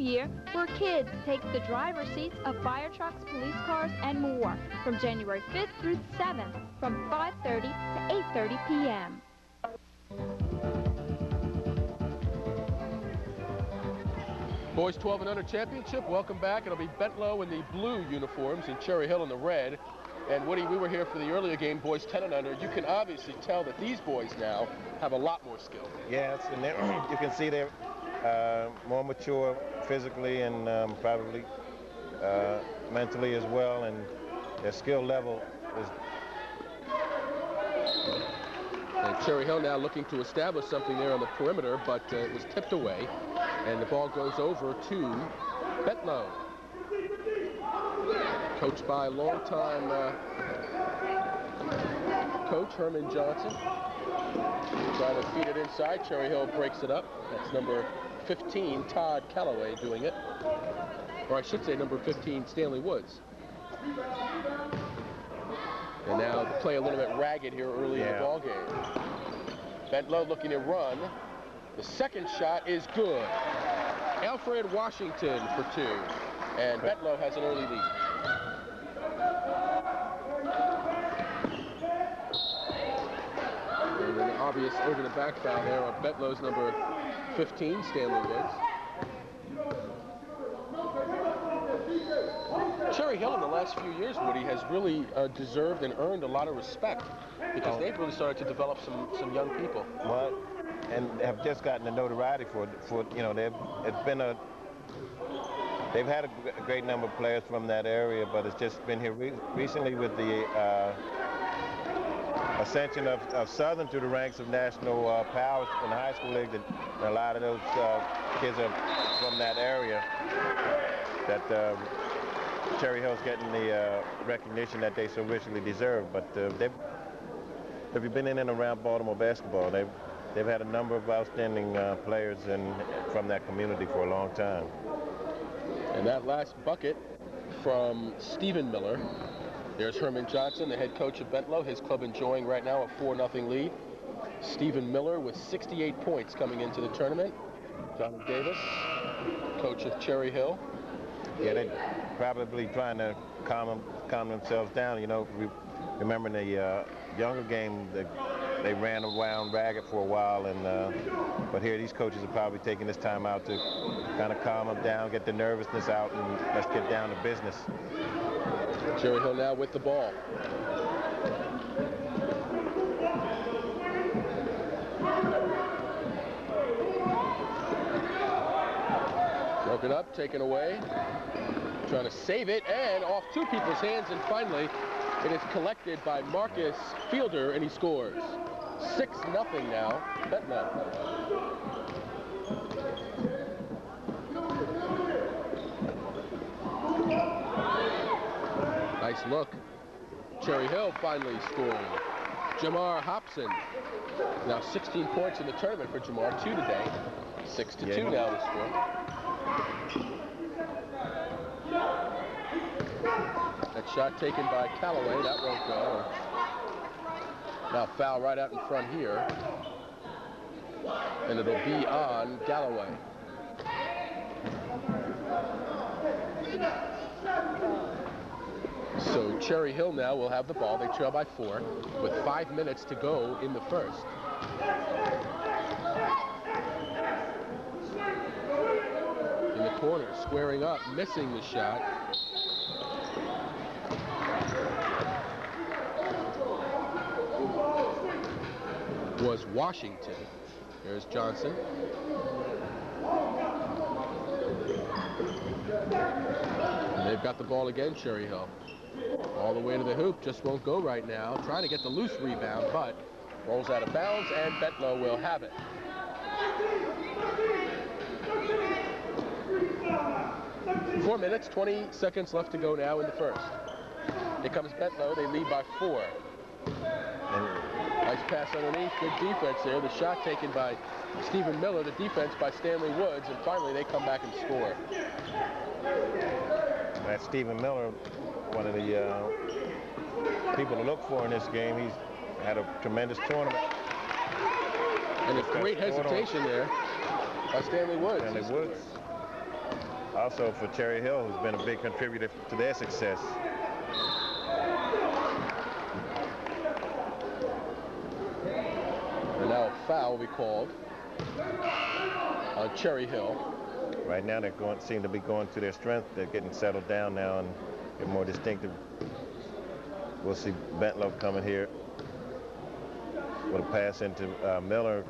year, where kids take the driver's seats of fire trucks, police cars, and more from January 5th through 7th from 5:30 to 8:30 p.m. Boys 12 and under championship, welcome back. It'll be Bentalou in the blue uniforms and Cherry Hill in the red. And Woody, we were here for the earlier game, boys 10 and under. You can obviously tell that these boys now have a lot more skill. Yes, and you can see they're more mature physically and probably mentally as well, and their skill level is. And Cherry Hill now looking to establish something there on the perimeter, but it was tipped away, and the ball goes over to Bentalou. Coached by longtime coach Herman Johnson. Trying to feed it inside. Cherry Hill breaks it up. That's number 15, Todd Calloway, doing it. Or I should say number 15, Stanley Woods. And now the play a little bit ragged here early in the ball game. Bentalou looking to run. The second shot is good. Alfred Washington for two. And Bentalou has an early lead. And an obvious over the back foul there on Bentlou's number 15, Stanley Woods. Cherry Hill in the last few years, Woody, has really deserved and earned a lot of respect because they've really started to develop some young people. Well, and have just gotten the notoriety for you know, they've had a great number of players from that area, but it's just been here recently with the ascension of Southern to the ranks of national powers in the high school league. That a lot of those kids are from that area. That Cherry Hill's getting the recognition that they so richly deserve. But if you've been in and around Baltimore basketball, they've had a number of outstanding players from that community for a long time. And that last bucket from Stephen Miller. There's Herman Johnson, the head coach of Bentalou. His club enjoying right now a 4-0 lead. Stephen Miller with 68 points coming into the tournament. Johnny Davis, coach of Cherry Hill. Yeah, they're probably trying to calm themselves down. You know, remember in the younger game, they ran around ragged for a while, and but here these coaches are probably taking this time out to kind of calm them down, get the nervousness out, and let's get down to business. Cherry Hill now with the ball. Broken up, taken away. Trying to save it, and off two people's hands, and finally it is collected by Marcus Fielder, and he scores. 6-0 now, Bentalou. Nice look. Cherry Hill finally scoring. Jamar Hobson. Now 16 points in the tournament for Jamar, 2 today. 6-2 now the score. That shot taken by Calloway, that won't go. Now foul right out in front here. And it'll be on Galloway. So Cherry Hill now will have the ball. They trail by 4 with 5 minutes to go in the first. In the corner, squaring up, missing the shot. Was Washington. There's Johnson. And they've got the ball again, Cherry Hill. All the way to the hoop, just won't go right now. Trying to get the loose rebound, but rolls out of bounds, and Bentalou will have it. Four minutes, 20 seconds left to go now in the first. Here comes Bentalou, they lead by 4. Nice pass underneath, good defense there. The shot taken by Stephen Miller, the defense by Stanley Woods, and finally they come back and score. That's Stephen Miller, one of the people to look for in this game. He's had a tremendous tournament. And a great hesitation there by Stanley Woods. Stanley Woods. also for Cherry Hill, who's been a big contributor to their success. And now a foul will be called on Cherry Hill. Right now, seem to be going to their strength. They're getting settled down now and get more distinctive. We'll see Bentalou coming here with a pass into Miller.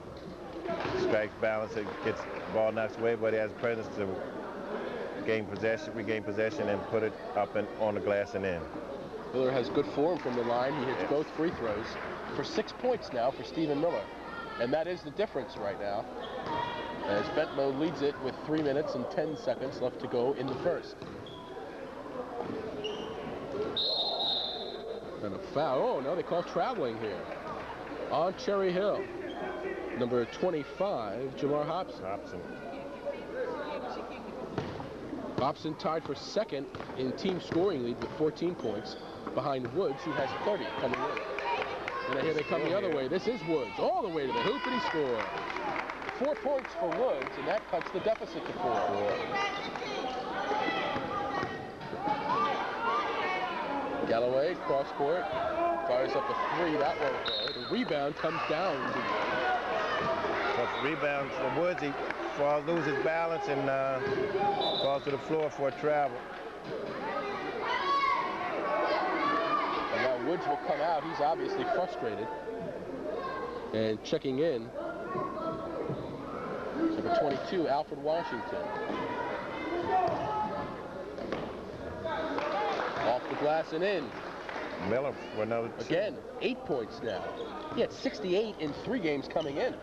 Strikes balance, it gets ball knocks away, but he has presence to regain possession, and put it up and on the glass and in. Miller has good form from the line. He hits both free throws for 6 points now for Stephen Miller. And that is the difference right now, as Bentalou leads it with 3 minutes and 10 seconds left to go in the first. And a foul. Oh, no, they call traveling here on Cherry Hill. Number 25, Jamar Hobson. Hobson tied for second in team scoring lead with 14 points behind Woods, who has 30 coming in. And here they come the other way. This is Woods, all the way to the hoop, and he scores. 4 points for Woods, and that cuts the deficit to 4. Galloway, cross court, fires up a 3. That won't go. The rebound comes down to Woods. Tough rebound for Woods. He loses balance and falls to the floor for a travel. And now Woods will come out. He's obviously frustrated. And checking in, number 22, Alfred Washington. Off the glass and in. Miller for another 2. Again, 8 points now. He had 68 in 3 games coming in.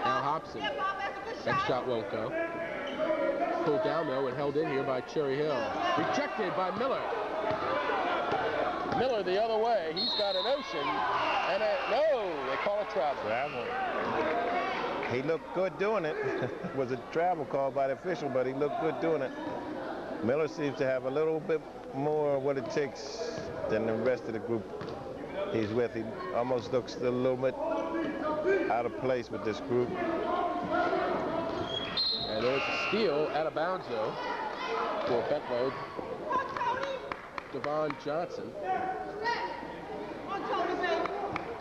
Now Hobson. That shot won't go. Pulled down though and held in here by Cherry Hill. Rejected by Miller. Miller the other way. He's got a notion. And no, they call it travel. He looked good doing it. It was a travel call by the official, but he looked good doing it. Miller seems to have a little bit more of what it takes than the rest of the group he's with. He almost looks a little bit out of place with this group. And there's a steal out of bounds though for Bentalou. Devon Johnson.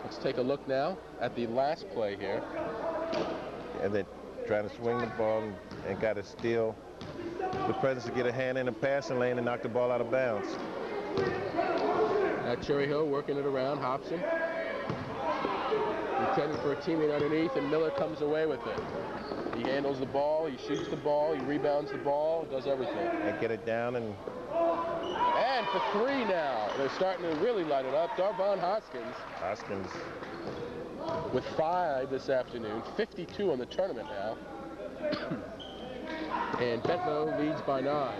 Let's take a look now at the last play here. And they're trying to swing the ball and got a steal. The presence to get a hand in the passing lane and knock the ball out of bounds. Cherry Hill working it around. Hobson intended for a teammate underneath, and Miller comes away with it. He handles the ball, he shoots the ball, he rebounds the ball, does everything. And get it down and for 3 now. They're starting to really light it up. Darvon Hoskins with 5 this afternoon, 52 on the tournament now. And Bentalou leads by 9.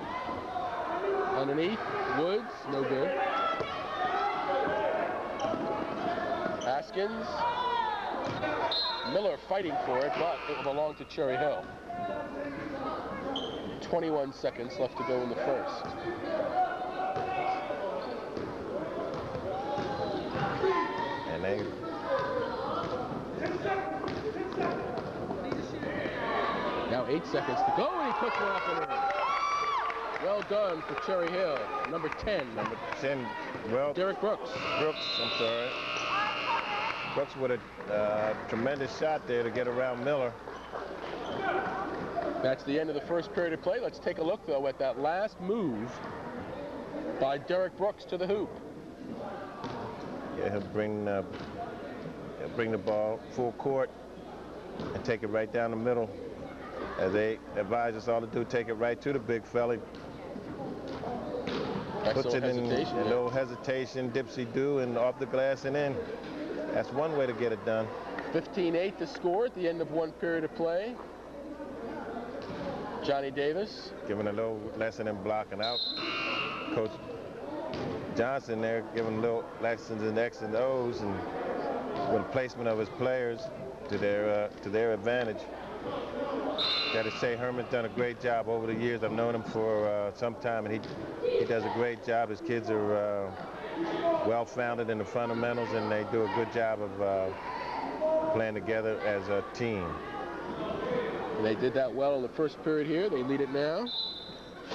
Underneath, Woods, no good. Haskins. Miller fighting for it, but it will belong to Cherry Hill. 21 seconds left to go in the first. And they... Now 8 seconds to go, and he puts one up and in. Well done for Cherry Hill. Number 10. Number 10, well... Derek Brooks. I'm sorry. Brooks with a tremendous shot there to get around Miller. That's the end of the first period of play. Let's take a look, though, at that last move by Derek Brooks to the hoop. Yeah, he'll bring the ball full court and take it right down the middle. As they advise us all to do, take it right to the big fella. Puts it in no hesitation, dipsy-do, and off the glass and in. That's one way to get it done. 15-8 to score at the end of one period of play. Johnny Davis. Giving a little lesson in blocking out. Coach Johnson there giving a little lessons in X and O's and with the placement of his players to their advantage. Got to say, Herman's done a great job over the years. I've known him for some time, and he does a great job. His kids are well-founded in the fundamentals, and they do a good job of playing together as a team. And they did that well in the first period here. They lead it now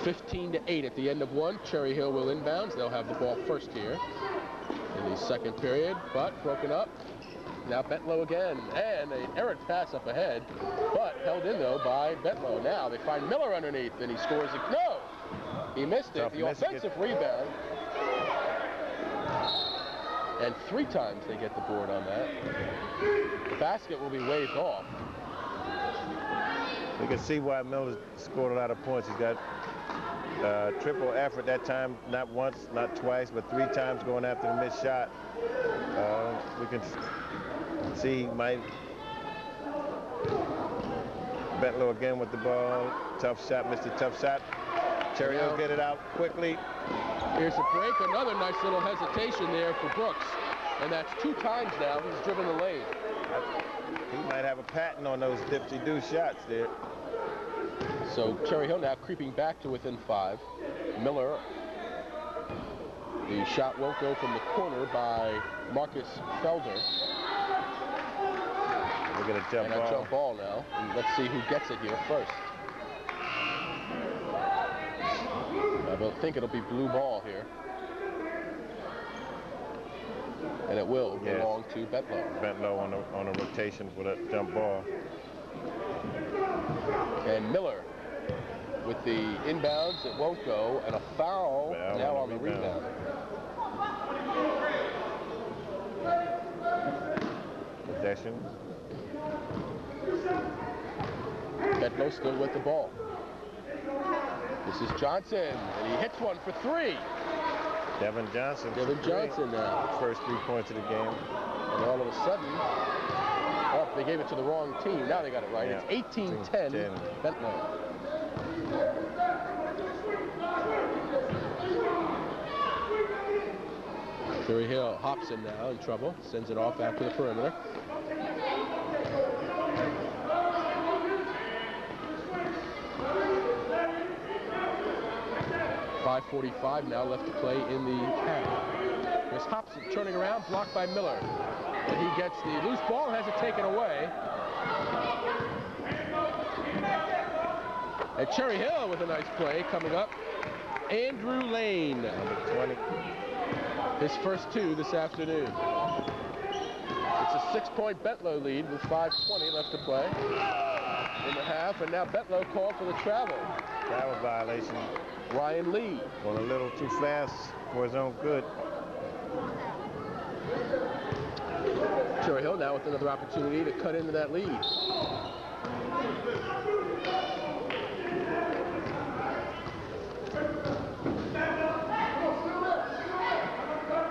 15-8 at the end of one. Cherry Hill will inbounds. They'll have the ball first here in the second period, but broken up. Now Bentlow again, and an errant pass up ahead, but held in though by Bentlow. Now they find Miller underneath, and he scores it. No, he missed it. The offensive rebound, and 3 times they get the board on that. The basket will be waved off. You can see why Miller scored a lot of points. He's got triple effort that time, not once, not twice, but 3 times going after the missed shot. We can see Bentlow again with the ball. Tough shot, Mr. Tough Shot. Cherry Hill get it out quickly. Here's a break. Another nice little hesitation there for Brooks. And that's 2 times now he's driven the lane. He might have a patent on those dipsy-do shots there. So Cherry Hill now creeping back to within 5. Miller, the shot won't go from the corner by Marcus Felder. We're going to jump ball. And a jump ball now. And let's see who gets it here first. I don't think it'll be blue ball here. And it will belong to Bentlow. Bentlow on a rotation for that jump ball. And Miller with the inbounds, it won't go, and a foul now on the rebound. Possession. Bentlow still with the ball. This is Johnson, and he hits one for 3. Devin Johnson now. First 3 points of the game. And all of a sudden, they gave it to the wrong team. Now they got it right. Yeah. It's 18-10, Bentlow. Cherry Hill hops in now in trouble, sends it off after the perimeter. .5:45 now left to play in the half. There's Hobson turning around, blocked by Miller. And he gets the loose ball, has it taken away. And Cherry Hill with a nice play coming up. Andrew Lane. Number 20. His first 2 this afternoon. It's a 6-point Bentlow lead with 5:20 left to play in the half. And now Bentlow called for the travel. Travel violation. Ryan Lee. Going a little too fast for his own good. Cherry Hill now with another opportunity to cut into that lead.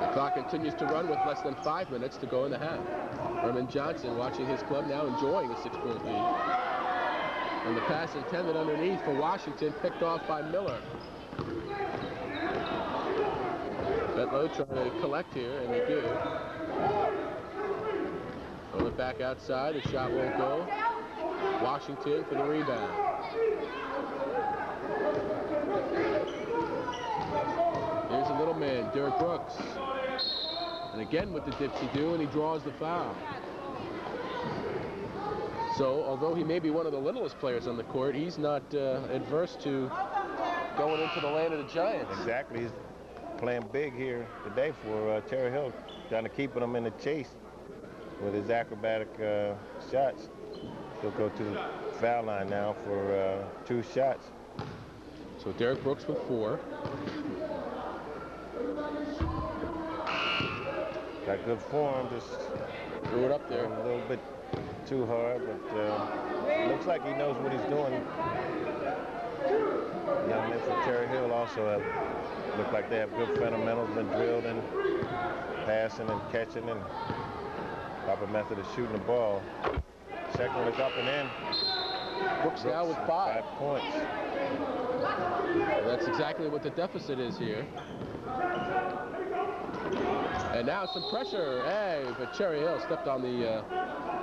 The clock continues to run with less than 5 minutes to go in the half. Herman Johnson watching his club now enjoying a 6-point lead. And the pass intended underneath for Washington, picked off by Miller. Bentlow trying to collect here, and they do. Throw it back outside, the shot won't go. Washington for the rebound. Here's a little man, Derek Brooks. And again with the dipsy-do, and he draws the foul. So, although he may be one of the littlest players on the court, he's not adverse to going into the land of the Giants. Exactly. He's playing big here today for Cherry Hill, trying to keep them in the chase with his acrobatic shots. He'll go to the foul line now for 2 shots. So Derek Brooks with 4. Got good form, just threw it up there. A little bit too hard, but looks like he knows what he's doing. Young men from Cherry Hill also look like they have good fundamentals, been drilled in passing and catching and proper method of shooting the ball. Second one is up and in. Brooks now with 5 points. Well, that's exactly what the deficit is here. And now some pressure. Hey, but Cherry Hill stepped on the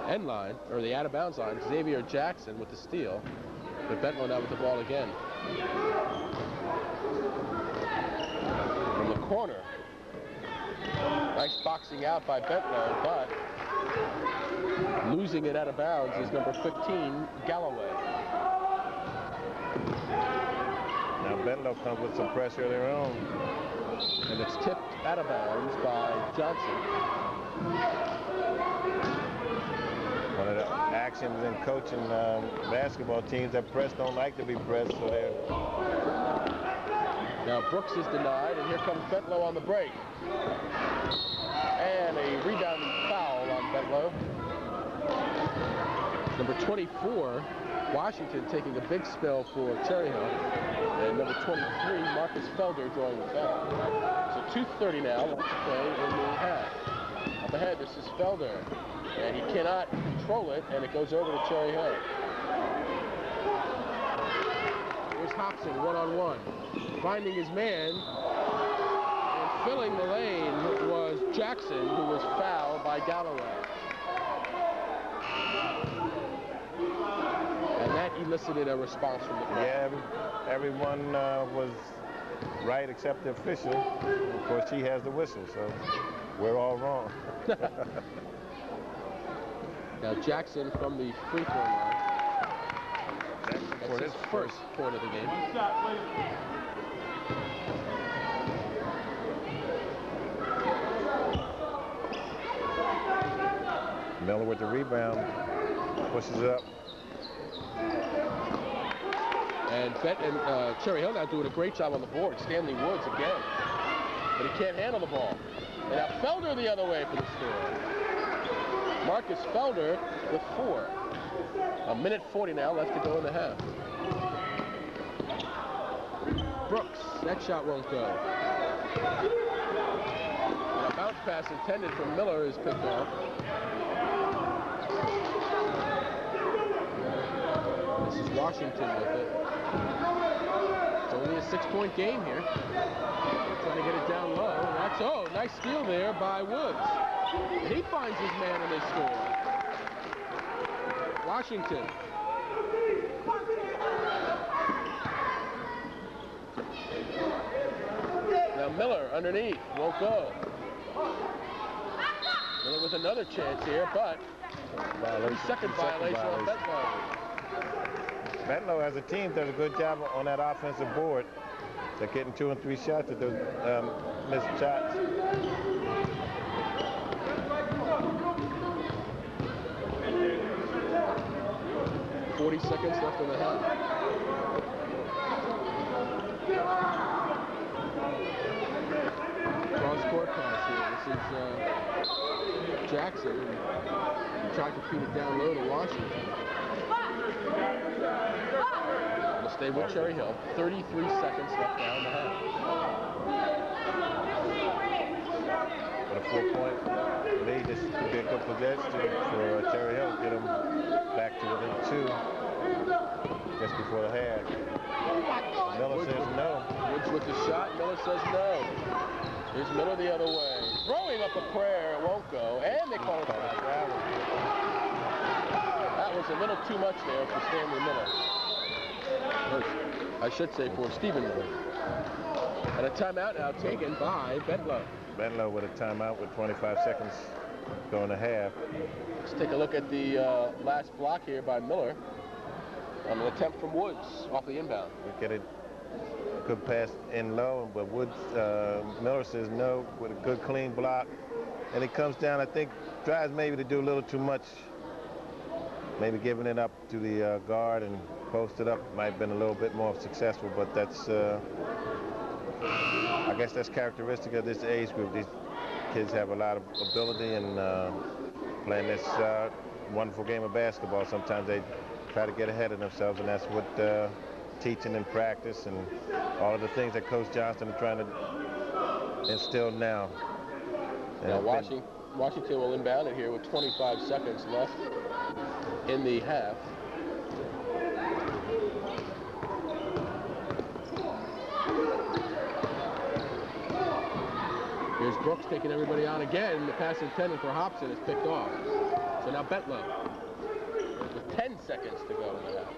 end line, or the out-of-bounds line. Xavier Jackson with the steal. But Bentlow now with the ball again. From the corner. Nice boxing out by Bentlow, but losing it out of bounds is number 15, Galloway. Bentalou comes with some pressure of their own. And it's tipped out of bounds by Johnson. One of the actions in coaching basketball teams that press don't like to be pressed, so they're... Now Brooks is denied, and here comes Bentalou on the break. And a rebounding foul on Bentalou. Number 24, Washington, taking a big spell for Cherry Hill. And number 23, Marcus Felder, drawing the foul. So 2:30 now left to play in the half. Up ahead, this is Felder. And he cannot control it, and it goes over to Cherry Hill. Here's Hobson, one-on-one. Finding his man, and filling the lane was Jackson, who was fouled by Galloway. And that elicited a response from the crowd. Yeah, everyone was right except the official. Of course, she has the whistle, so we're all wrong. Now Jackson from the free throw line. Jackson That's for his first point of the game. Miller with the rebound, pushes up. And Cherry Hill now doing a great job on the board. Stanley Woods again. But he can't handle the ball. And now Felder the other way for the score. Marcus Felder with 4. A minute 40 now left to go in the half. Brooks, that shot won't go. And a bounce pass intended from Miller is picked off. This is Washington with it. It's only a 6-point game here. Trying to get it down low. And that's, oh, nice steal there by Woods. And he finds his man and they score. Washington. Now Miller underneath, won't go. Miller with another chance here, but second violation on Bentalou. Bentalou as a team does a good job on that offensive board. They're getting 2 and 3 shots at those missed shots. .40 seconds left in the half. Cross-court pass here. This is Jackson. He tried to feed it down low to Washington. Will stay with Cherry Hill. 33 seconds left now in the half. With a 4-point lead, this could be a good possession for Cherry Hill. Get them back to within 2 just before the half. Miller says no. Woods with the shot. Miller says no. Here's Miller the other way. Throwing up a prayer. It won't go. And they call it foul. That was a little too much there for Stanley Miller. Or, I should say for Stephen Miller. And a timeout now taken by Bentalou. Bentalou with a timeout with 25 seconds going to half. Let's take a look at the last block here by Miller. An attempt from Woods off the inbound. We get a good pass in low, but Woods, Miller says no with a good clean block. And he comes down, I think, tries maybe to do a little too much. Maybe giving it up to the guard and post it up might have been a little bit more successful, but that's, I guess that's characteristic of this age group. These kids have a lot of ability and playing this wonderful game of basketball. Sometimes they try to get ahead of themselves, and that's what teaching and practice and all of the things that Coach Johnston is trying to instill now. Now Washington will inbound it here with 25 seconds left in the half. Here's Brooks taking everybody on again. The pass intended for Hobson is picked off. So now Bentalou with 10 seconds to go in the half.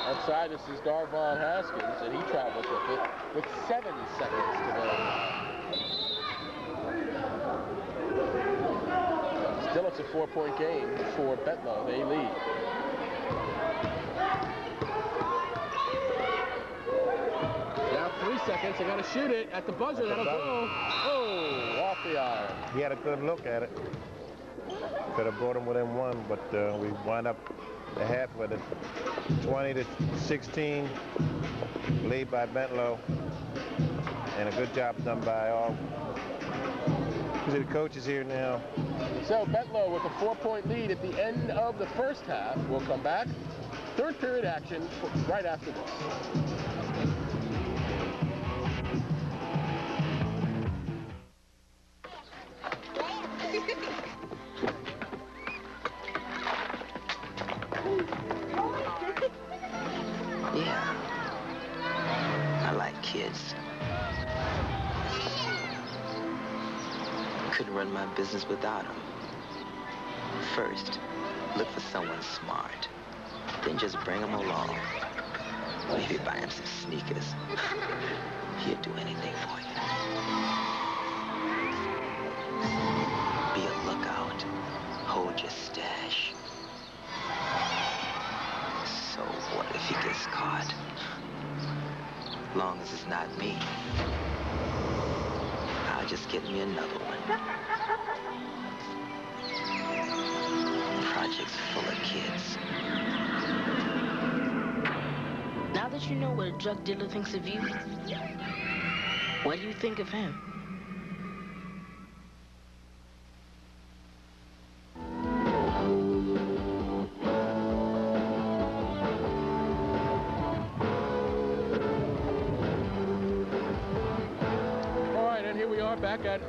Outside, this is Darvon Haskins, and he travels with it with 7 seconds to go in the half. Still, it's a 4-point game for Bentalou. They lead. They got to shoot it at the buzzer. That'll go. Oh, off the iron. He had a good look at it. Could have brought him within one, but we wound up the half with it. 20-16 lead by Bentalou. And a good job done by all. The coach is here now. So Bentalou with a 4-point lead at the end of the first half. We'll come back. Third period action right after this. Yeah, I like kids. Couldn't run my business without them. First, look for someone smart. Then just bring them along. Maybe buy him some sneakers. He'll do anything for you. Be a lookout. Hold your stash. So what if he gets caught? Long as it's not me, I'll just get me another one. Project's full of kids. Now that you know what a drug dealer thinks of you, what do you think of him? Back at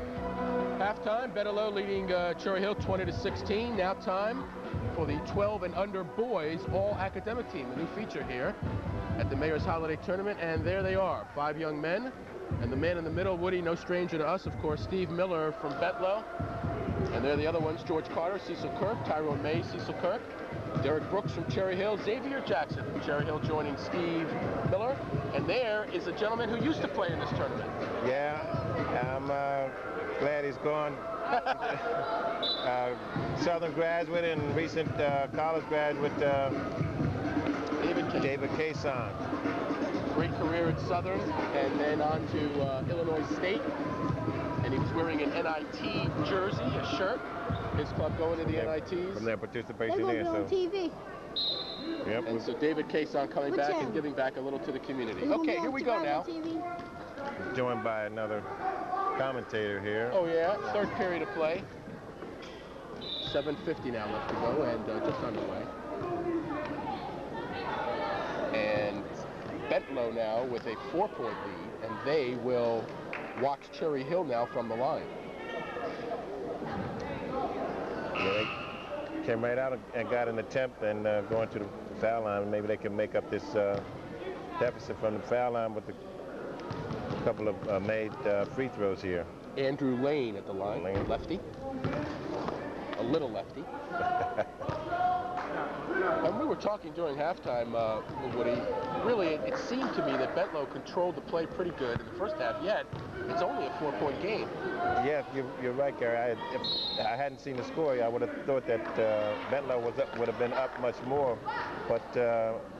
halftime, Bentalou leading Cherry Hill 20-16. Now time for the 12 and under boys all academic team, a new feature here at the Mayor's Holiday Tournament. And there they are, 5 young men, and the man in the middle, Woody, no stranger to us, of course, Steve Miller from Bentalou. And there are the other ones, George Carter, Cecil Kirk, Tyrone May, Cecil Kirk, Derek Brooks from Cherry Hill, Xavier Jackson from Cherry Hill joining Steve Miller. And there is a gentleman who used to play in this tournament. Yeah, I'm glad he's gone. Southern graduate and recent college graduate, David Cason. Great career at Southern, and then on to Illinois State. And he was wearing an NIT jersey, a shirt. His club going to the NITs. From their participation there. So. TV. Yep. And so David Cason coming back and giving back a little to the community. Okay, here we go now. Joined by another commentator here. Oh yeah, third period of play. 7:50 now left to go, and just underway. And Bentalou now with a 4-point lead, and they will watch Cherry Hill now from the line. Yeah, they came right out and got an attempt and going to the foul line. Maybe they can make up this deficit from the foul line with a couple of made free throws here. Andrew Lane at the line, lefty. A little lefty. And we were talking during halftime, Woody, really it seemed to me that Bentalou controlled the play pretty good in the first half, yet it's only a 4-point game. Yeah, you're right, Gary. If I hadn't seen the score, I would have thought that Bentalou would have been up much more. But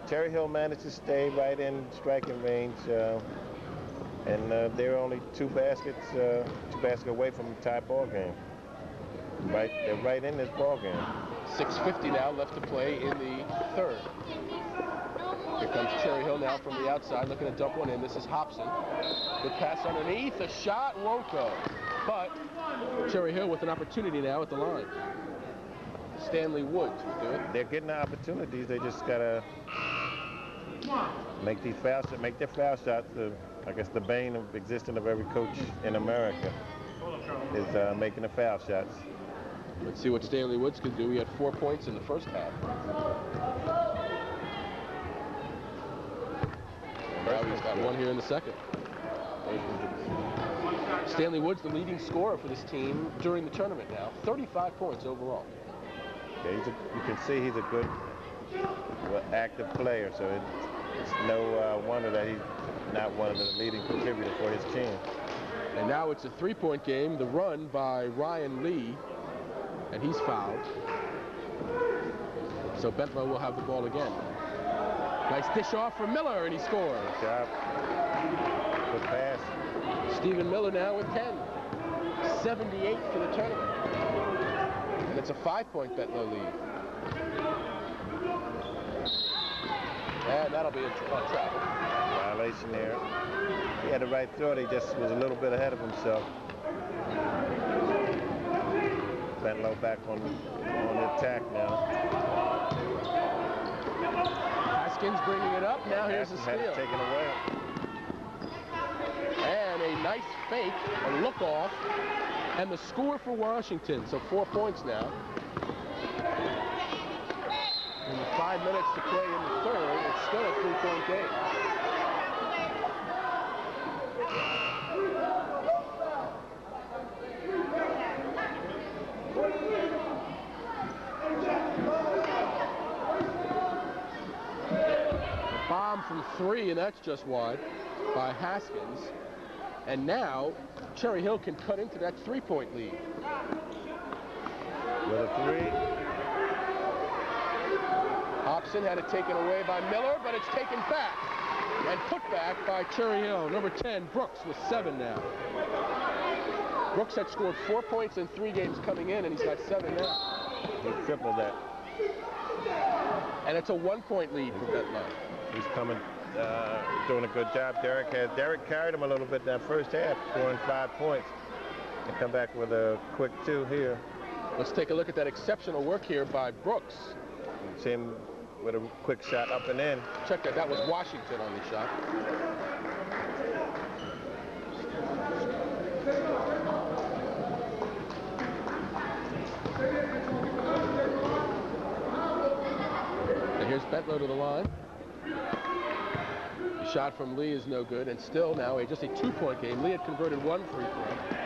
Cherry Hill managed to stay right in striking range, and they're only two baskets away from the tie ball game. Right, they're right in this ball game. 6:50 now left to play in the third. Here comes Cherry Hill now from the outside, looking to dump one in. This is Hobson. Good pass underneath. The shot won't go. But Cherry Hill with an opportunity now at the line. Stanley Woods will do it. They're getting the opportunities. They just gotta make their foul shots. I guess the bane of existence of every coach in America is making the foul shots. Let's see what Stanley Woods can do. He had 4 points in the first half. Now he's got one here in the second. Stanley Woods, the leading scorer for this team during the tournament now. 35 points overall. Yeah, you can see he's a good, active player, so it's no wonder that he's not one of the leading contributors for his team. And now it's a 3-point game. The run by Ryan Lee, and he's fouled. So Bentalou will have the ball again. Nice dish off from Miller, and he scores. Good job. quick pass. Stephen Miller now with 10. 78 for the tournament. And it's a 5-point Bentlow lead. And that'll be a travel. Violation there. He had the right throw. He just was a little bit ahead of himself. Bentalou back on the attack now. Haskins bringing it up. Now here's the steal. Had it taken away. And a nice fake, a look off, and the score for Washington. So 4 points now. And with 5 minutes to play in the third, it's still a 3-point game. Bomb from 3, and that's just wide by Haskins. And now Cherry Hill can cut into that 3-point lead. With a 3. Hobson had it taken away by Miller, but it's taken back and put back by Cherry Hill. Number 10, Brooks, with 7 now. Brooks had scored 4 points in 3 games coming in, and he's got 7 now. He tripled that. And it's a 1-point lead for Bentlow. He's coming, doing a good job. Derek carried him a little bit that first half, scoring 5 points. And come back with a quick 2 here. Let's take a look at that exceptional work here by Brooks. See him with a quick shot up and in. Check that. That was Washington on the shot. And here's Bentlow to the line. The shot from Lee is no good, and still now just a 2-point game. Lee had converted 1 free throw.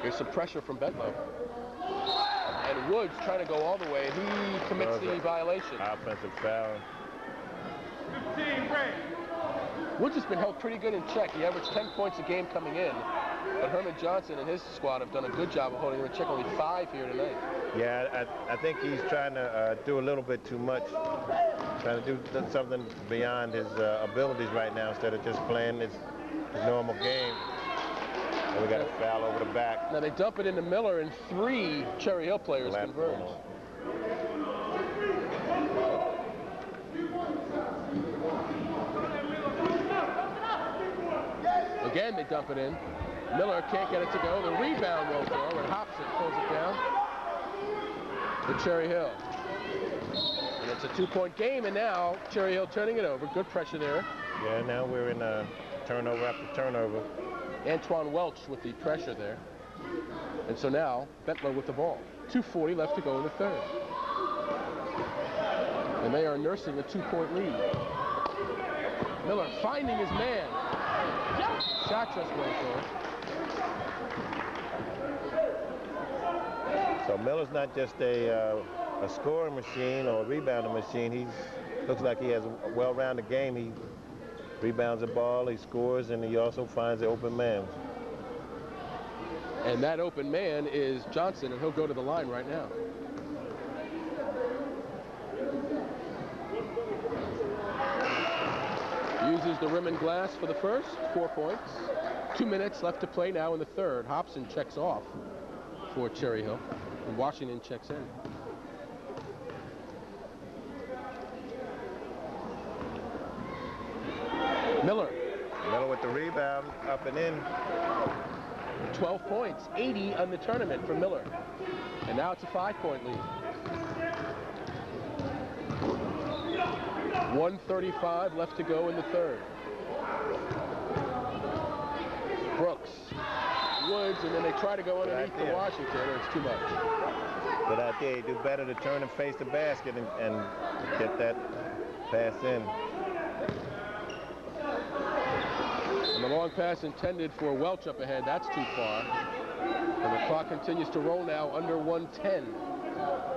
Here's some pressure from Bentlow. And Woods trying to go all the way, and he commits the violation. Offensive foul. 15 break. Woods has been held pretty good in check. He averaged 10 points a game coming in. But Herman Johnson and his squad have done a good job of holding him in check. Only 5 here tonight. Yeah, I think he's trying to do a little bit too much. Trying to do something beyond his abilities right now instead of just playing his normal game. And we got a foul over the back. Now they dump it into Miller, and 3 Cherry Hill players converge. Again, they dump it in. Miller can't get it to go. The rebound won't go, and Hobson pulls it down to Cherry Hill. And it's a 2-point game, and now Cherry Hill turning it over. Good pressure there. Yeah, now we're in turnover after turnover. Antoine Welch with the pressure there. And so now, Bentlow with the ball. 2:40 left to go in the third. And they are nursing a 2-point lead. Miller finding his man. Shot just went for it. So Miller's not just a scoring machine or a rebounding machine. He looks like he has a well-rounded game. He rebounds the ball, he scores, and he also finds the open man. And that open man is Johnson, and he'll go to the line right now. Uses the rim and glass for the first, 4 points. 2 minutes left to play now in the third. Hobson checks off for Cherry Hill, and Washington checks in. Miller with the rebound, up and in. 12 points, 80 on the tournament for Miller. And now it's a 5-point lead. 1:35 left to go in the third. Brooks, Woods, and then they try to go underneath the Washington, and it's too much. Good idea. You do better to turn and face the basket and get that pass in. And the long pass intended for Welch up ahead. That's too far. And the clock continues to roll now under 1:10.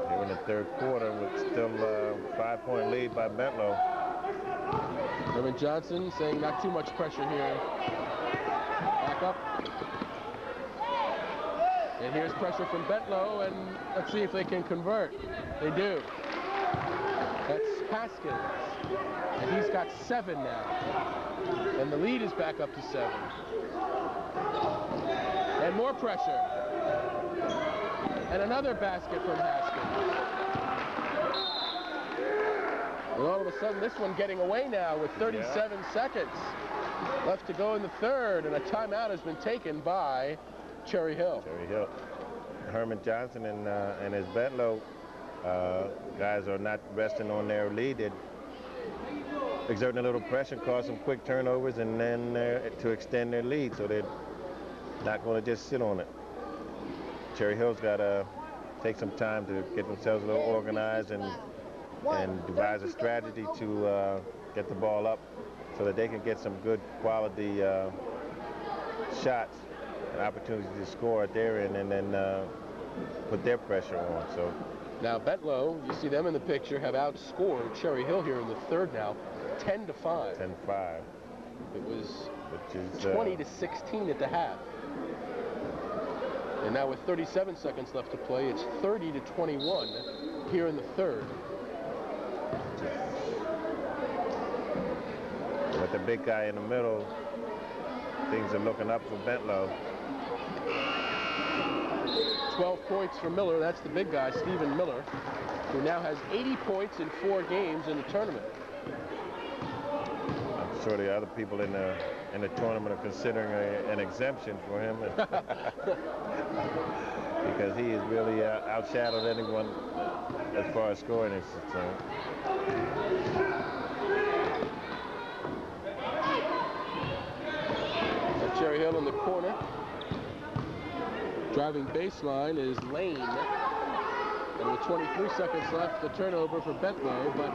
Here in the third quarter with still a 5-point lead by Bentlow. Herman Johnson saying not too much pressure here. Back up. And here's pressure from Bentlow, and let's see if they can convert. They do. That's Haskins, and he's got 7 now. And the lead is back up to 7. And more pressure. And another basket from Haskins. And all of a sudden, this one getting away now with 37 seconds left to go in the third, and a timeout has been taken by Cherry Hill. Cherry Hill. Herman Johnson and his Bentalou guys are not resting on their lead. They're exerting a little pressure, cause some quick turnovers, and then to extend their lead, so they're not going to just sit on it. Cherry Hill's got to take some time to get themselves a little organized and devise a strategy to get the ball up so that they can get some good quality shots and opportunities to score at their end, and then put their pressure on. So now Bentalou, you see them in the picture, have outscored Cherry Hill here in the third now, 10-5. 10-5. It was 20-16 at the half. And now with 37 seconds left to play, it's 30-21 here in the third. With the big guy in the middle, things are looking up for Bentalou. 12 points for Miller. That's the big guy, Stephen Miller, who now has 80 points in 4 games in the tournament. I'm sure the other people in the tournament are considering an exemption for him because he has really outshadowed anyone as far as scoring is concerned. Cherry Hill in the corner. Driving baseline is Lane. And with 23 seconds left, the turnover for Bentalou, but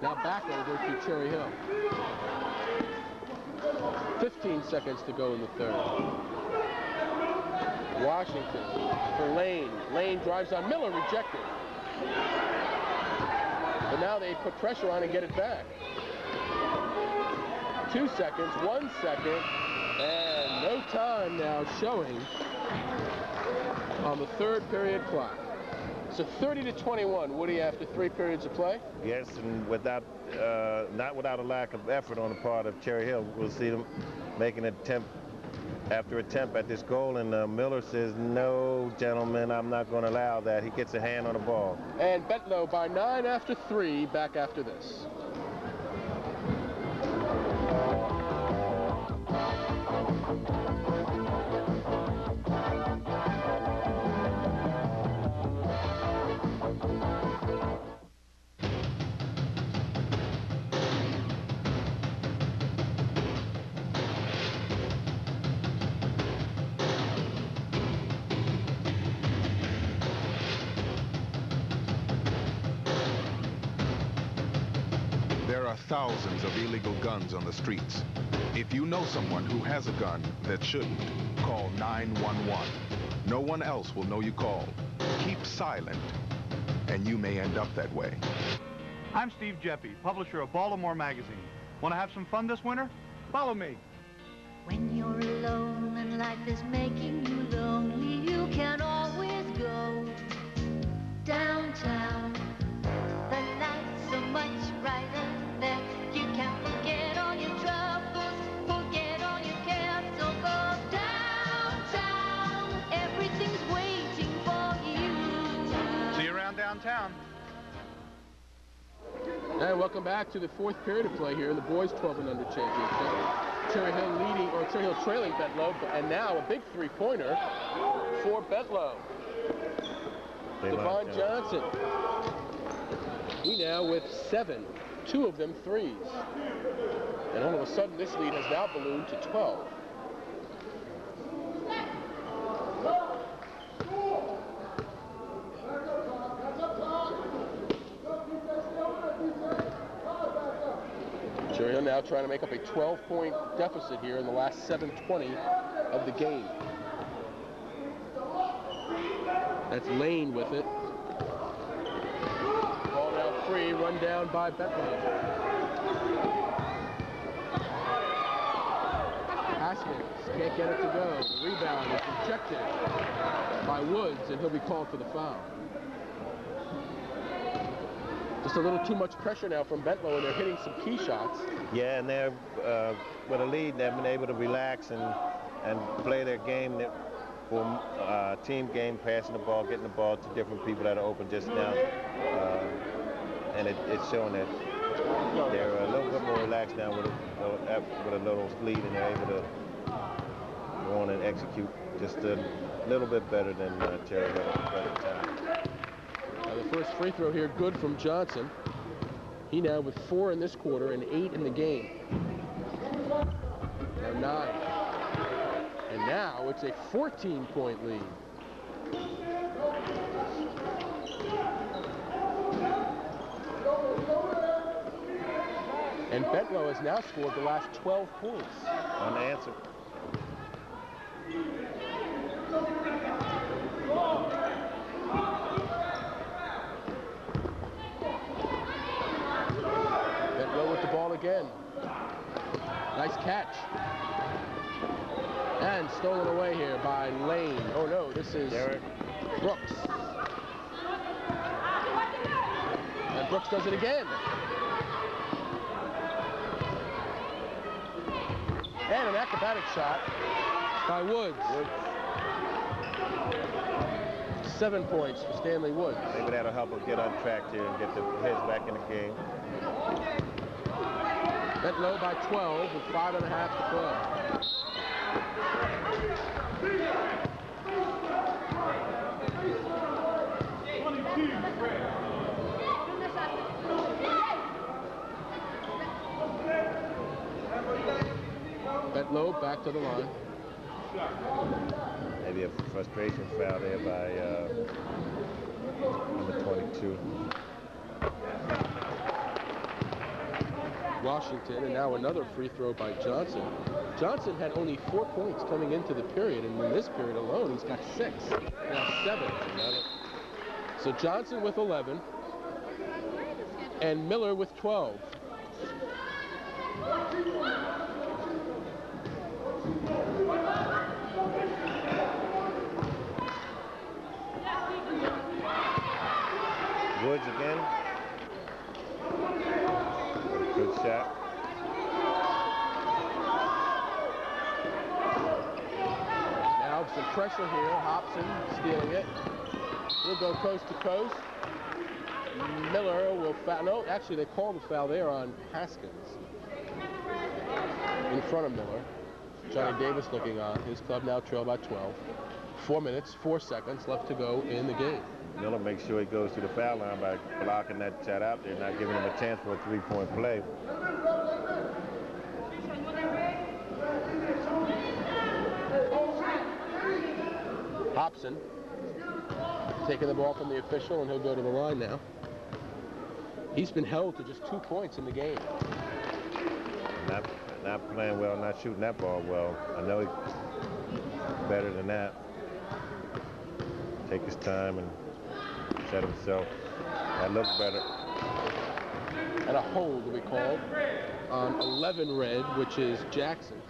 now back over to Cherry Hill. 15 seconds to go in the third. Washington for Lane. Lane drives on Miller, rejected. But now they put pressure on and get it back. 2 seconds, 1 second, and no time now showing on the third period clock. So 30-21, Woody, after 3 periods of play? Yes, and not without a lack of effort on the part of Cherry Hill. We'll see them making attempt after attempt at this goal, and Miller says, no, gentlemen, I'm not going to allow that. He gets a hand on the ball. And Bentalou by 9 after 3, back after this. There are thousands of illegal guns on the streets. If you know someone who has a gun that shouldn't, call 911. No one else will know you called. Keep silent, and you may end up that way. I'm Steve Jeppy, publisher of Baltimore Magazine. Want to have some fun this winter? Follow me. When you're alone and life is making you lonely, you can always go downtown. The lights are much brighter there. You can forget all your troubles, forget all your cares. So go downtown. Everything's waiting for you. See you around downtown. And welcome back to the 4th period of play here in the boys 12 and under championship. Cherry Hill trailing Bentalou, and now a big 3-pointer for Bentalou. Devon Johnson. He now with 7, 2 of them threes. And all of a sudden this lead has now ballooned to 12. Cherry Hill now trying to make up a 12-point deficit here in the last 7:20 of the game. That's Lane with it. Ball now free, run down by Bentalou. Haskins can't get it to go. The rebound is rejected by Woods, and he'll be called for the foul. Just a little too much pressure now from Bentlow, and they're hitting some key shots. Yeah, and they're with a lead, they've been able to relax and play their game for team game, passing the ball, getting the ball to different people that are open just now. And it's showing that they're a little bit more relaxed now with a little lead, and they're able to go on and execute just a little bit better than Cherry Hill at the present time. Now the first free throw here, good from Johnson. He now with 4 in this quarter and 8 in the game. Now 9. And now it's a 14-point lead. And Bentlow has now scored the last 12 points. Unanswered. Bentlow with the ball again. Nice catch. And stolen away here by Lane. Oh no, this is Brooks. And Brooks does it again. And an acrobatic shot by Woods. 7 points for Stanley Woods. Maybe that'll help him get on track here and get the heads back in the game. Bentlow by 12 with 5.5 to play. Bentlow back to the line. Maybe a frustration foul there by number 22. Washington, and now another free throw by Johnson. Johnson had only 4 points coming into the period, and in this period alone, he's got 6. Now 7. So Johnson with 11, and Miller with 12. Woods again. Good shot. Now some pressure here. Hobson stealing it. He'll go coast to coast. Miller will foul. No, actually they called the foul there on Haskins. In front of Miller. Johnny Davis looking on. His club now trail by 12. 4 minutes, 4 seconds left to go in the game. Miller makes sure he goes to the foul line by blocking that shot out there, not giving him a chance for a three-point play. Hobson taking the ball from the official, and he'll go to the line now. He's been held to just 2 points in the game. Not playing well, not shooting that ball well. I know he's better than that. Take his time and set himself. That looks better. And a hold will be called on 11 red, which is Jackson.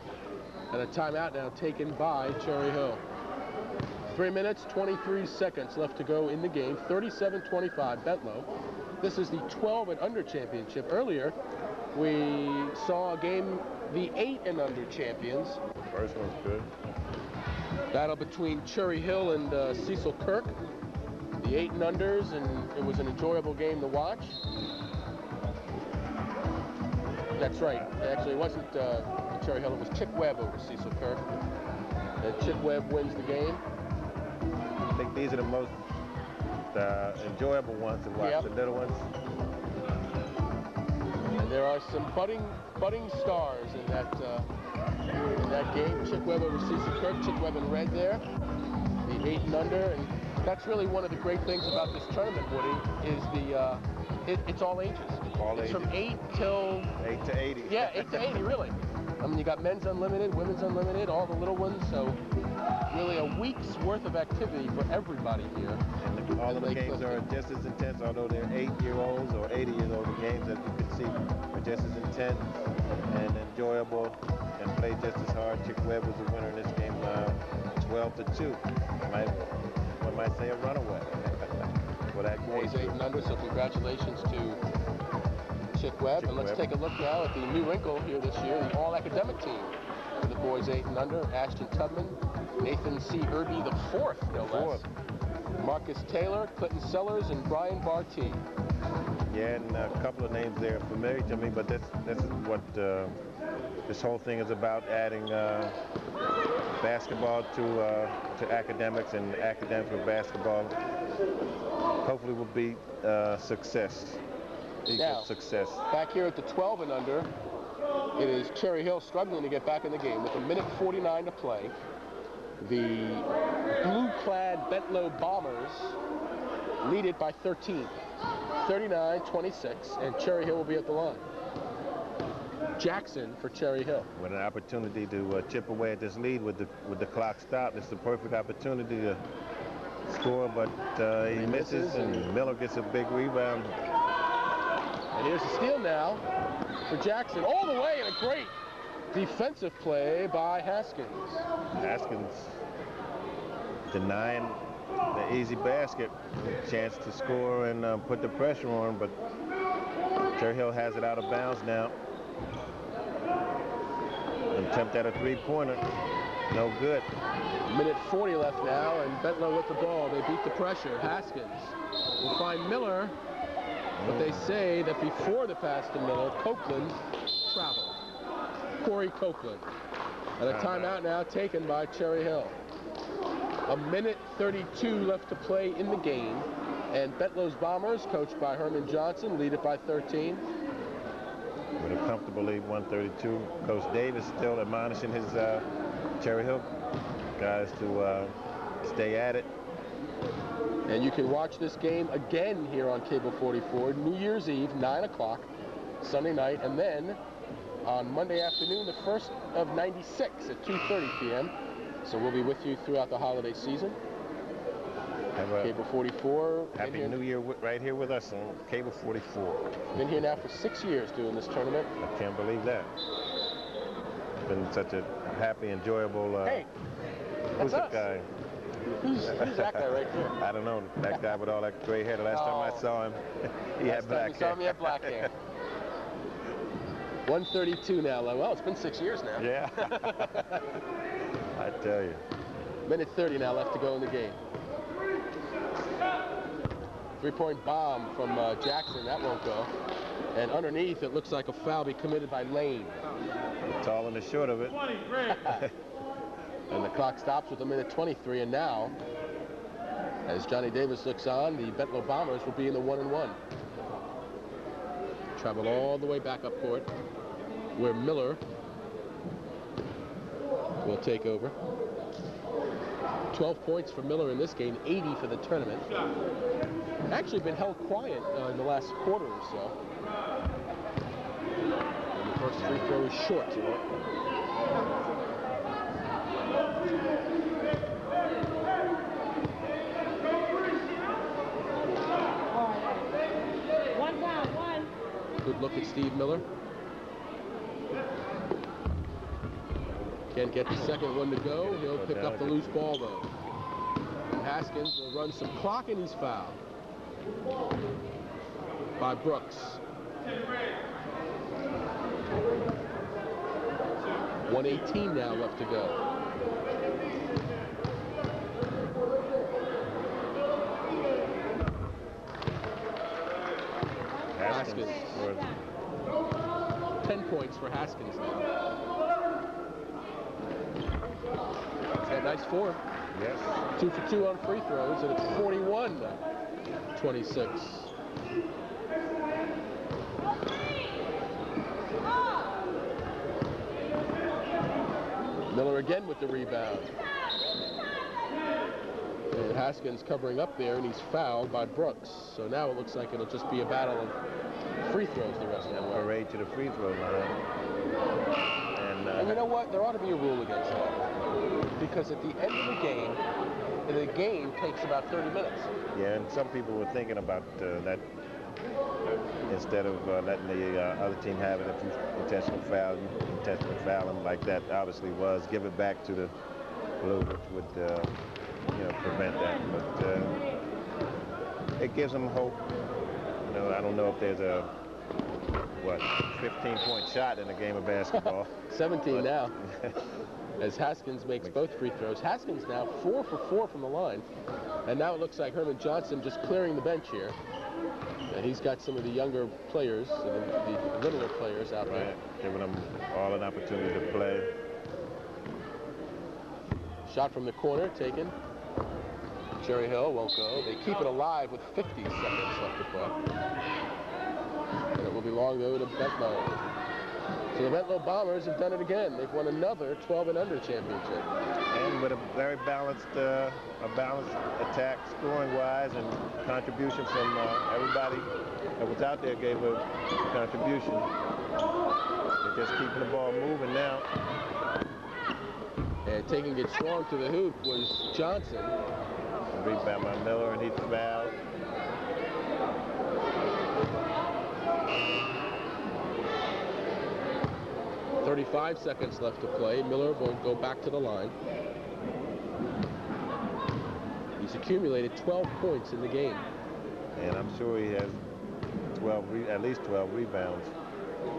And a timeout now taken by Cherry Hill. 3 minutes, 23 seconds left to go in the game. 37-25 Bentlow. This is the 12 and under championship. Earlier, we saw a game, the 8 and under champions. First one's good. Battle between Cherry Hill and Cecil Kirk. The 8 and unders, and it was an enjoyable game to watch. That's right. Actually, it wasn't Cherry Hill. It was Chick Webb over Cecil Kirk. And Chick Webb wins the game. I think these are the most enjoyable ones to watch. Yep. The little ones. And there are some budding stars in that game. Chick Webb over Cecil Kirk. Chick Webb in red there. The 8 and under, and that's really one of the great things about this tournament, Woody, is it's all ages. It's from 8 till 8 to 80. Yeah, 8 to 80, really. I mean, you got men's unlimited, women's unlimited, all the little ones. So really a week's worth of activity for everybody here. And all of the games are just as intense, although they're 8-year-olds or 80-year-old. The games that you can see are just as intense and enjoyable and played just as hard. Chick Webb was the winner in this game, 12-2. One might say a runaway. for that Boys 8 and under, so congratulations to Chick Webb. And let's take a look now at the new wrinkle here this year, the all-academic team for the boys 8 and under. Ashton Tubman, Nathan C. Irby the fourth, no less. Marcus Taylor, Clinton Sellers, and Brian Barty. Yeah, and a couple of names there are familiar to me, but this is what this whole thing is about, adding basketball to academics, and academics with basketball hopefully will be success. Equal success. Back here at the 12 and under, it is Cherry Hill struggling to get back in the game with 1:49 to play. The blue-clad Bentalou Bombers lead it by 13, 39-26, and Cherry Hill will be at the line. Jackson for Cherry Hill. With an opportunity to chip away at this lead with the clock stopped. It's the perfect opportunity to score, but he misses, and Miller gets a big rebound. And here's the steal now for Jackson, all the way, and a great defensive play by Haskins. Haskins denying the easy basket, chance to score and put the pressure on, but Cherry Hill has it out of bounds now. Attempt at a three-pointer, no good. 1:40 left now, and Bentalou with the ball. They beat the pressure. Haskins will find Miller, but they say that before the pass to Miller, Copeland traveled. Corey Copeland. And a timeout now taken by Cherry Hill. 1:32 left to play in the game, and Bentlou's Bombers, coached by Herman Johnson, lead it by 13. With a comfortable lead, 132. Coach Davis still admonishing his Cherry Hill guys to stay at it. And you can watch this game again here on Cable 44, New Year's Eve, 9 o'clock, Sunday night, and then on Monday afternoon, the first of 96 at 2:30 p.m. So we'll be with you throughout the holiday season. Cable 44. Happy New Year right here with us on Cable 44. Been here now for 6 years doing this tournament. I can't believe that. It's been such a happy, enjoyable. Hey, who's that guy? Who's that guy right there? I don't know. That guy with all that gray hair. The last time I saw him, he had black hair. Last time you saw him, he had black hair. 1:32 now. Well, it's been 6 years now. Yeah. I tell you. 1:30 now left to go in the game. Three-point bomb from Jackson. That won't go. And underneath, it looks like a foul be committed by Lane. The tall and the short of it. And the clock stops with 1:23. And now, as Johnny Davis looks on, the Bentalou Bombers will be in the 1-and-1. Travel all the way back up court, where Miller will take over. 12 points for Miller in this game, 80 for the tournament. Actually been held quiet in the last quarter or so. And the first free throw is short. Good look at Steve Miller. Can't get the second one to go. He'll pick up the loose ball, though. And Haskins will run some clock, and he's fouled by Brooks. 1:18 now left to go. Haskins. 10 points for Haskins now. That nice form. Yes. 2 for 2 on free throws, and it's 41-26. Miller again with the rebound. And Haskins covering up there, and he's fouled by Brooks. So now it looks like it'll just be a battle of free throws the rest of the way. Parade to the free throw line. And you know what? There ought to be a rule against that. Because at the end of the game takes about 30 minutes. Yeah, and some people were thinking about that instead of letting the other team have it, if you intentionally foul them like that obviously was, give it back to the blue, which would prevent that. But it gives them hope. You know, I don't know if there's a 15-point shot in a game of basketball. 17 now. As Haskins makes both free throws. Haskins now 4 for 4 from the line. And now it looks like Herman Johnson just clearing the bench here. And he's got some of the younger players, the littler players out there. Giving them all an opportunity to play. Shot from the corner taken. Cherry Hill won't go. They keep it alive with 50 seconds left to play. And it will belong, though, to Bentlow. So the Bentlow Bombers have done it again. They've won another 12 and under championship. And with a very balanced attack scoring-wise, and contribution from everybody that was out there gave a contribution. They're just keeping the ball moving now. And taking it strong to the hoop was Johnson. Rebound by Miller, and he's fouled. .35 seconds left to play. Miller will go back to the line. He's accumulated 12 points in the game. And I'm sure he has at least 12 rebounds.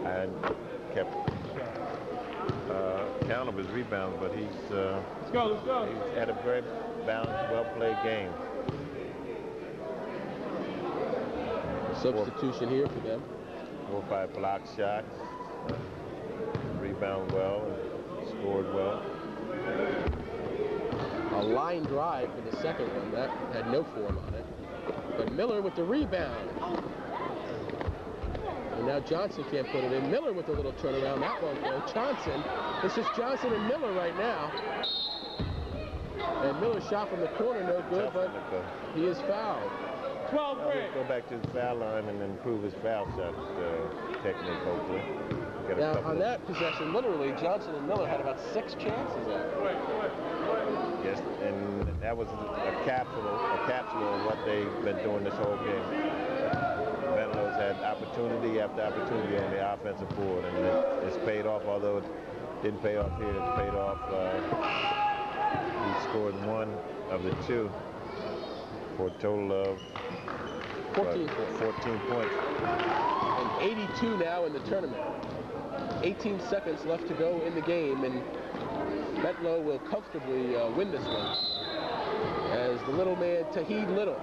I kept count of his rebounds, but he's he's had a very balanced, well-played game. Substitution here for them. 4 or 5 block shots. Rebound well and scored well. A line drive for the second one. That had no form on it. But Miller with the rebound. And now Johnson can't put it in. Miller with a little turnaround. That won't go. Johnson. This is Johnson and Miller right now. And Miller's shot from the corner, no good, but he is fouled. 12 break. Go back to his foul line and improve his foul shot technique, hopefully. Now, on that possession, literally, Johnson and Miller had about 6 chances at it. Yes, and that was a capsule of what they've been doing this whole game. Bentalow's had opportunity after opportunity on the offensive board, and it's paid off, although it didn't pay off here. It's paid off. He scored 1 of the 2 for a total of 14 points. And 82 now in the tournament. 18 seconds left to go in the game, and Bentlow will comfortably win this one. As the little man, Tahid Little,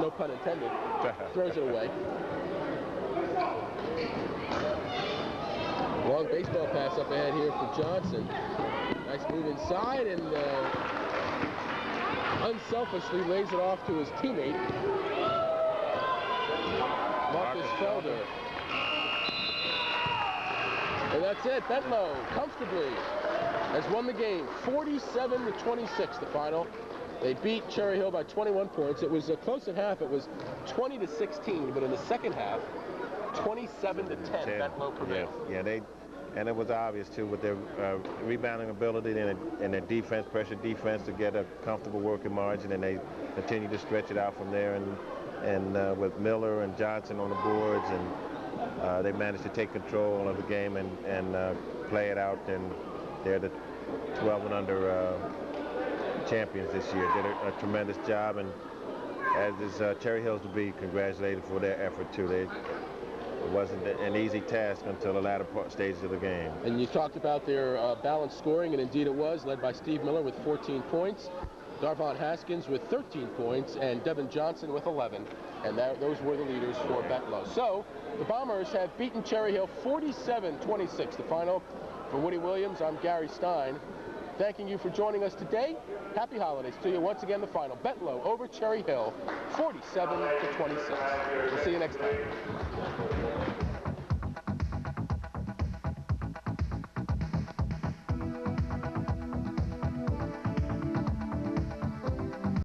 no pun intended, throws it away. Long baseball pass up ahead here for Johnson. Nice move inside, and unselfishly lays it off to his teammate, Marcus Felder. And that's it. Bentlow comfortably has won the game. 47-26 the final. They beat Cherry Hill by 21 points. It was close at half. It was 20-16, but in the second half, 27-10. Bentlow prevailed. Yeah, and it was obvious too with their rebounding ability and their defense, pressure defense, to get a comfortable working margin, and they continue to stretch it out from there. And with Miller and Johnson on the boards, and they managed to take control of the game and play it out. And they're the 12 and under champions this year. Did a tremendous job, and as is Cherry Hills to be congratulated for their effort too. It wasn't an easy task until the latter stages of the game. And you talked about their balanced scoring, and indeed it was, led by Steve Miller with 14 points, Darvon Haskins with 13 points, and Devin Johnson with 11. And those were the leaders for Bentlow. So the Bombers have beaten Cherry Hill 47-26, the final. For Woody Williams, I'm Gary Stein. Thanking you for joining us today. Happy holidays to you. Once again, the final. Bentlow over Cherry Hill, 47-26. We'll see you next time.